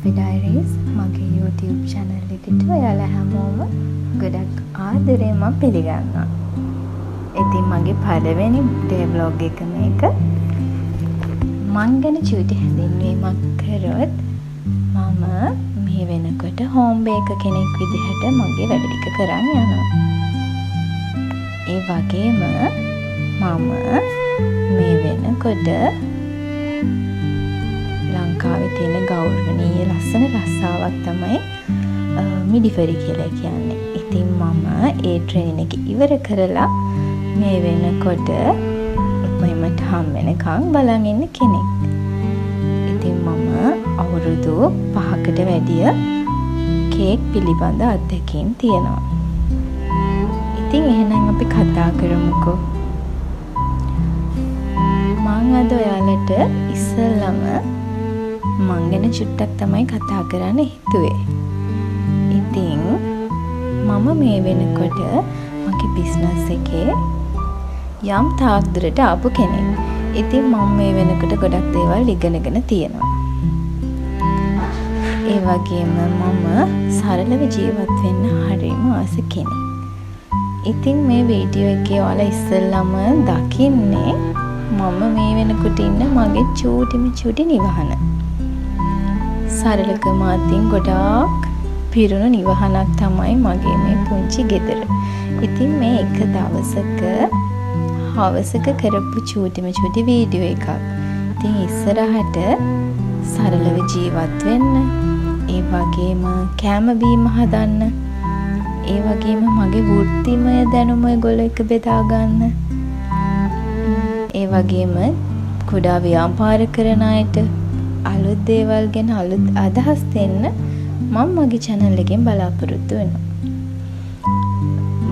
Coffee Diaries මගේ YouTube channel එකට ඔයාලා හැමෝම ගොඩක් ආදරයෙන් මම පිළිගන්නවා. ඉතින් මගේ පළවෙනි day vlog එක මේක. මං ගැන චූටි හැඳින්වීමක් කරොත් මම මේ වෙනකොට home baker කෙනෙක් විදිහට මගේ වැඩ ටික කරන් යනවා. ඒ වගේම මම මේ වෙනකොට ලංකාවේ තියෙන ගෞරවනීය ලස්සන රස්සාවක් තමයි මිඩිෆරි කියලා කියන්නේ. ඉතින් මම ඒ ට්‍රේනින් එක ඉවර කරලා මේ වෙනකොට මට හම් වෙනකන් බලන් ඉන්න කෙනෙක්. ඉතින් මම අවුරුදු 5කට වැඩිය කේක් පිළිබඳ අත්දැකීම් තියෙනවා. ඉතින් එහෙනම් අපි කතා කරමුකෝ. මම අද ඔයාලට ඉස්සෙල්ලම මං ගැන චුට්ටක් තමයි කතා කරන්න හිතුවේ. ඉතින් මම මේ වෙනකොට මගේ බිස්නස් එකේ යම් තාක් දුරට ආපු කෙනෙක්. ඉතින් මම මේ වෙනකොට ගොඩක් දේවල් ඉගෙනගෙන තියෙනවා. ඒ වගේම මම සරලව ජීවත් වෙන්න හරිම ආස කෙනෙක්. ඉතින් මේ වීඩියෝ එකේ ඔයාලා ඉස්සෙල්ලම දකින්නේ මම මේ වෙනකොට ඉන්න මගේ චූටි නිවහන. සරලකම අතින් ගොඩාක් පිරුණු නිවහනක් තමයි මගේ මේ පුංචි ගෙදර. ඉතින් මේ එක දවසක හවසක කරපු චූටි වීඩියෝ එකක්. ඉතින් ඉස්සරහට සරලව ජීවත් වෙන්න, ඒ වගේම කෑම බීම හදන්න, ඒ වගේම මගේ වෘත්තිමය දැනුම ඔයගොල්ලෝ එක්ක බෙදා ගන්න, ඒ වගේම කුඩා ව්‍යාපාර කරන අයට අලුත් දේවල් ගැන අලුත් අදහස් දෙන්න මම මගේ channel එකෙන් බලාපොරොත්තු වෙනවා.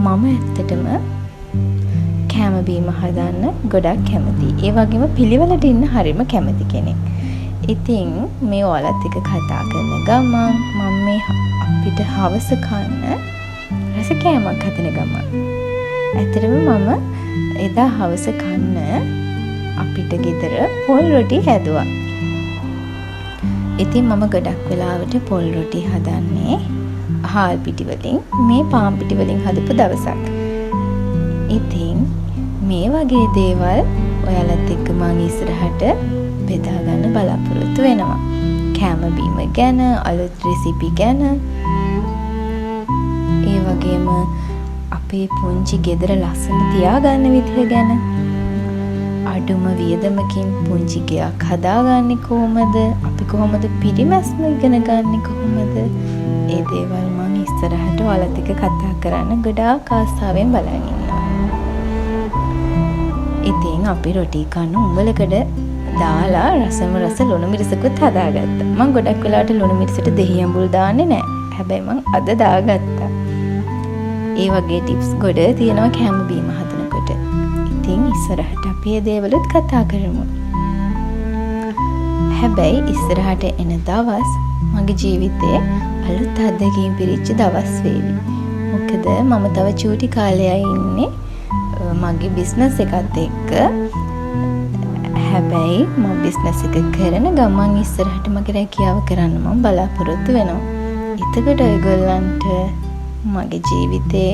මම ඇත්තටම කෑම බීම හදන්න ගොඩක් කැමතියි. ඒ වගේම පිළිවෙලට ඉන්න හරිම කැමති කෙනෙක්. ඉතින් මේ ඔයාලත් එක්ක කතා කරන ගමන් මම මේ අපිට හවස කන්න රස කෑමක් හදන ගමන් ඇත්තටම මම එදා හවස කන්න අපිට ගෙදර පොල් රොටි හැදුවා. ඉතින් මම ගොඩක් වෙලාවට පොල් රොටි හදන්නේ හාල් පිටි වලින්, මේ පාන් පිටි වලින් හදපු දවසක්. ඉතින් මේ වගේ දේවල් ඔයාලත් එක්ක මම ඉස්සරහට බෙදා ගන්න බලාපොරොත්තු වෙනවා. කෑම බීම ගැන, අලුත් රෙසිපි ගැන, ඒ වගේම අපේ පුංචි ගෙදර ලස්සන තියාගන්න විදිහ ගැන, අඩුම වියදමකින් පුංචි ගෙයක් හදාගන්නේ කොහොමද, අපි කොහොමද පිරිමැස්ම ඉගෙන ගන්නේ කොහොමද, ඒ දේවල් මම ඉස්සරහට ඔයාලත් එක්ක කතා කරන්න ගොඩාක් ආසාවෙන් බලන් ඉන්නවා. ඉතින් අපි රොටි කන්න උඹලකඩ දාලා රසම රස ලුණු මිරිසකුත් හදාගත්තා. මම ගොඩක් වෙලාවට ලුණු මිරිසට දෙහි අඹුල් දාන්නේ නැහැ. හැබැයි මම අද දාගත්තා. ඒ වගේ ටිප්ස් ගොඩ තියෙනවා කෑම බීම හදනකොට. ඉතින් ඉස්සරහට අපි මේ දේවලුත් කතා කරමු. හැබැයි ඉස්සරහට එන දවස් මගේ ජීවිතේ අලුත් අත්දැකීම් පිරිච්ච දවස් වේවි. මොකද මම තව චූටි කාලයයි ඉන්නේ මගේ බිස්නස් එකත් එක්ක. හැබැයි මම බිස්නස් එක කරන ගමන් ඉස්සරහට මගේ රැකියාව කරන්න මම බලාපොරොත්තු වෙනවා. එතකොට ඔයගොල්ලන්ට මගේ ජීවිතේ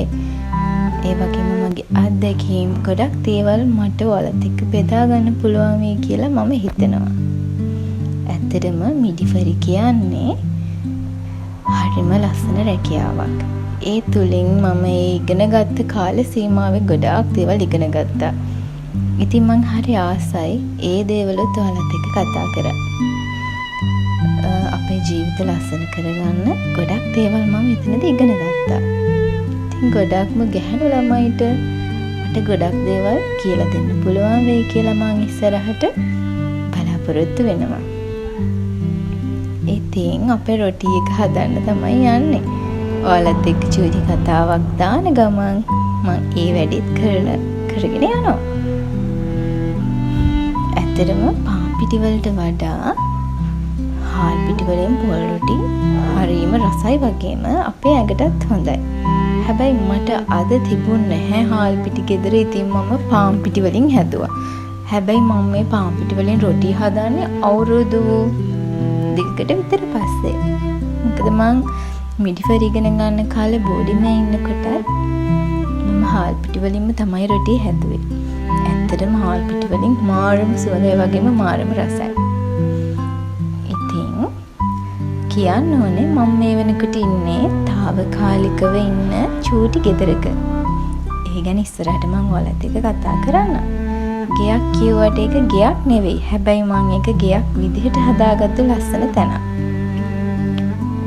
ඒ වගේම මගේ අත්දැකීම් ගොඩක් දේවල් මට ඔයාලත් එක්ක බෙදා ගන්න පුළුවන් වෙයි කියලා මම හිතනවා. ඇත්තටම මිඩිෆරි කියන්නේ හරිම ලස්සන රැකියාවක්. ඒ තුලින් මම ඉගෙනගත්ත කාල සීමාවේ ගොඩාක් දේවල් ඉගෙන ගත්තා. ඉතින් මං හරි ආසයි ඒ දේවලුත් ඔයාලත් එක්ක කතා කරන්න. අපේ ජීවිත ලස්සන කරගන්න ගොඩක් දේවල් මම එතනදී ඉගෙන ගත්තා. ඉතින් ගොඩක්ම ගැහැණු ළමයිට මට ගොඩක් දේවල් කියලා දෙන්න පුළුවන් වෙයි කියලා මං ඉස්සරහට බලාපොරොත්තු වෙනවා. ඉතින් අපේ රොටි එක හදන්න තමයි යන්නේ. ඔයාලත් එක්ක චූටි කතාවක් දාන ගමන් මං ඒ වැඩේත් කරගෙන යනවා. ඇත්තටම පාන් පිටි වලට වඩා හාල් පිටි වලින් පොල් රොටි හරිම රසයි වගේම අපේ ඇඟටත් හොඳයි. හැබැයි මට අද තිබුණ නැහැ හාල් පිටි ගෙදර. ඉතින් මම පාන් පිටි වලින් හැදුවා. හැබැයි මම මේ පාන් පිටි වලින් රොටි හදන්නේ අවුරුදු දෙකකට විතර පස්සේ. මොකද මං මිඩිෆර් ඉගෙන ගන්න කාලේ බෝඩිමේ ඉන්නකොට මම හාල් පිටි වලින්ම තමයි රොටි හැදුවේ. ඇත්තටම හාල් පිටි වලින් මාරම සුවඳයි වගේම මාරම රසයි. ඉතින් කියන්න ඕනේ මම මේ වෙනකොට ඉන්නේ తాවකාලිකව ඉන්න චූටි ගෙදරක. ඒ ගැන ඉස්සරහට මම ඔයාලත් එක්ක කතා කරන්න. ගෙයක් කියුවට ඒක ගෙයක් නෙවෙයි. හැබැයි මම ඒක ගෙයක් විදිහට හදාගත්තු ලස්සන තැනක්.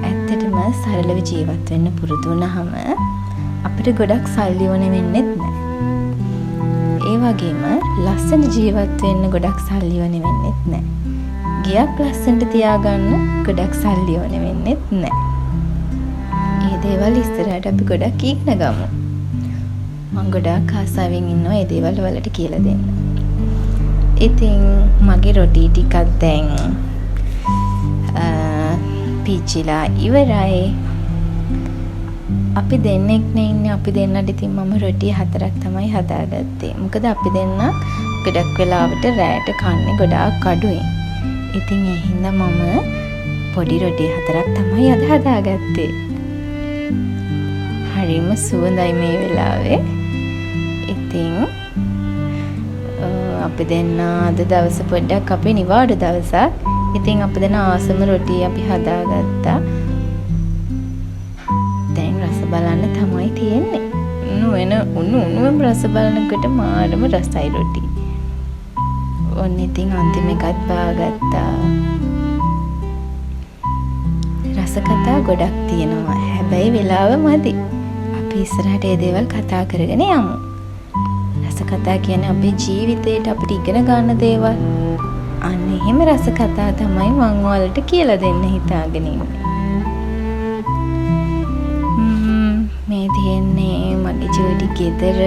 ඇත්තටම සරලව ජීවත් වෙන්න පුරුදු වුණාම අපිට ගොඩක් සල්ලි ඕන වෙන්නේ නැහැ. ඒ වගේම ලස්සන ජීවත් වෙන්න ගොඩක් සල්ලි ඕන වෙන්නේ නැහැ. ගෙයක් ලස්සනට තියාගන්න ගොඩක් සල්ලි ඕන වෙන්නේ නැහැ. මේ දේවල් ඉස්සරහට අපි ගොඩක් ඉගෙන ගමු. මම ගොඩක් ආසාවෙන් ඉන්නවා මේ දේවල් වලට කියලා දෙන්න. ඉතින් මගේ රොටි ටිකක් දැන් පිච්චිලා ඉවරයි. අපි දෙන්නෙක් නේ ඉන්නේ. අපි දෙන්නට ඉතින් මම රොටි 4ක් තමයි හදාගත්තේ. මොකද අපි දෙන්න ගොඩක් වෙලාවට රැයට කන්නේ ගොඩාක් අඩුයි. ඉතින් ඒ හින්දා මම පොඩි රොටි 4ක් තමයි අද හදාගත්තේ. හරිම සුවඳයි මේ වෙලාවේ. ඉතින් අපි දෙන්න අද දවස පොඩ්ඩක් අපේ නිවාඩු දවසක්. ඉතින් අපි දෙන්න ආසම රොටි අපි හදාගත්තා. දැන් රස බලන්න තමයි තියෙන්නේ. උණුම රස බලනකොට මාරම රසයි රොටි. ඔන්න ඉතින් අන්තිම එකත් බාගත්තා. රස කතා ගොඩක් තියෙනවා. හැබැයි වෙලාව මදි. අපි ඉස්සරහට මේ දේවල් කතා කරගෙන යමු. රස කතා කියන්නේ අපේ ජීවිතේට අපිට ඉගෙන ගන්න දේවල්. අන්න එහෙම රස කතා තමයි මම ඔයාලට කියලා දෙන්න හිතාගෙන ඉන්නේ. මේ තියෙන්නේ මගේ චූටි ගෙදර.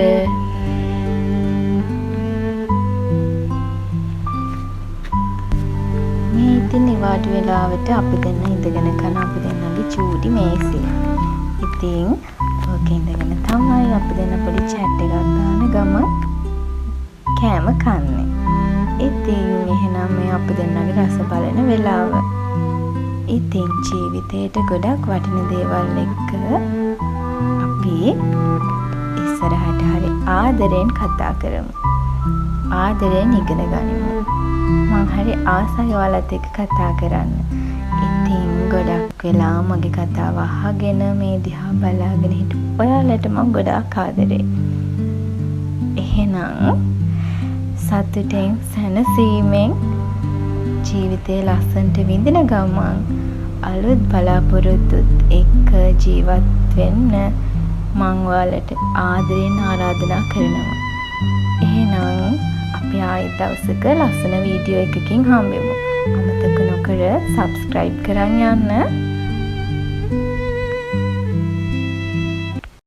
මේ ඉතින් නිවාඩු වෙලාවට අපි දෙන්න ඉඳගෙන කන අපි දෙන්නගේ චූටි මේසෙ. ඉතින් ඔක ඉඳගෙන තමයි අපි දෙන්න පොඩි chat එකක් ගන්න ගම කෑම කන්නේ. ඉතින් එහෙනම් මේ අපි දෙන්නගේ රස බලන වෙලාව. ඉතින් ජීවිතේට ගොඩක් වටින දේවල් එක්ක අපි ඉස්සරහට හරි ආදරෙන් කතා කරමු. ආදරෙන් ඉගෙන ගනිමු. මං හරි ආසයි ඔයාලත් එක්ක කතා කරන්න. ඉතින් ගොඩක් වෙලා මගේ කතාව අහගෙන මේ දිහා බලාගෙන හිටපු ඔයාලට මං ගොඩාක් ආදරේ. එහෙනම් සතුටෙන් සැනසීමෙන් ජීවිතේ ලස්සනට විඳින ගමන් අලුත් බලාපොරොත්තුත් එක්ක ජීවත් වෙන්න මං ඔයාලට ආදරෙන් ආරාධනා කරනවා. එහෙනම් අපි ආයෙත් දවසක ලස්සන වීඩියෝ එකකින් හම්බෙමු. අමතක නොකර subscribe කරන් යන්න.